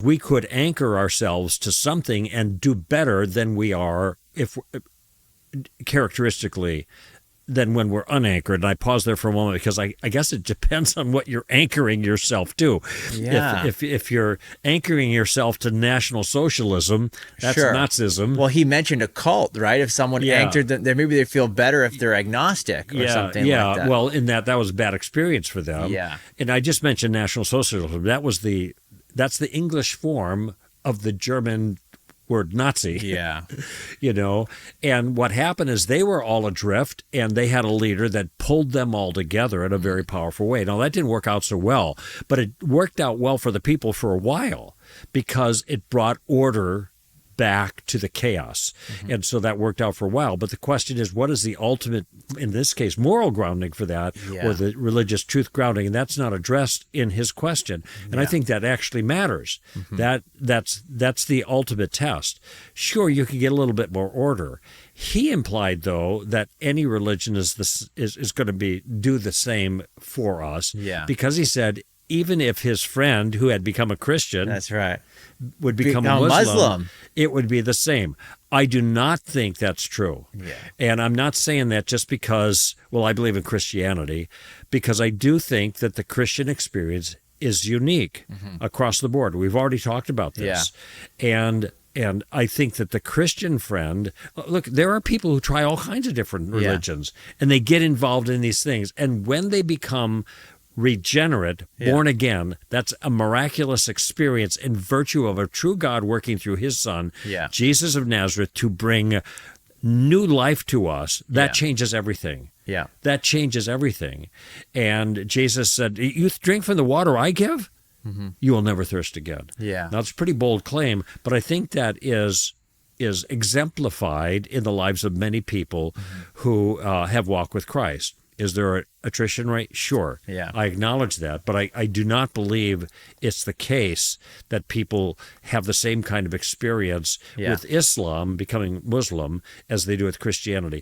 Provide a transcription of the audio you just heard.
We could anchor ourselves to something and do better than we are if characteristically than when we're unanchored. And I pause there for a moment because I guess it depends on what you're anchoring yourself to. Yeah. If you're anchoring yourself to National Socialism, that's Sure. Nazism. Well, he mentioned a cult, right? If someone anchored them, then maybe they feel better if they're agnostic or something like that. Well, in that was a bad experience for them. Yeah. And I just mentioned National Socialism. That's the English form of the German word Nazi. Yeah. And what happened is they were all adrift, and they had a leader that pulled them all together in a very powerful way. Now, that didn't work out so well, but it worked out well for the people for a while because it brought order back to the chaos. And so that worked out for a while. But the question is, what is the ultimate, in this case, moral grounding for that, or the religious truth grounding? And that's not addressed in his question. And I think that actually matters. That's the ultimate test. Sure, you can get a little bit more order. He implied, though, that any religion is going to do the same for us. Yeah. Because he said, even if his friend who had become a Christian, That's right, would become a Muslim, it would be the same. I do not think that's true. Yeah. And I'm not saying that just because, I believe in Christianity, because I do think that the Christian experience is unique across the board. We've already talked about this. Yeah. And I think that the Christian friend, look, there are people who try all kinds of different religions, and they get involved in these things. And when they become regenerate, born again, that's a miraculous experience in virtue of a true God working through his son, Jesus of Nazareth, to bring new life to us. That changes everything. Yeah. That changes everything. And Jesus said, you drink from the water I give, you will never thirst again. Yeah. Now, it's a pretty bold claim, but I think that is exemplified in the lives of many people who have walked with Christ. Is there an attrition rate? Sure. Yeah. I acknowledge that, but I do not believe it's the case that people have the same kind of experience with Islam becoming Muslim as they do with Christianity.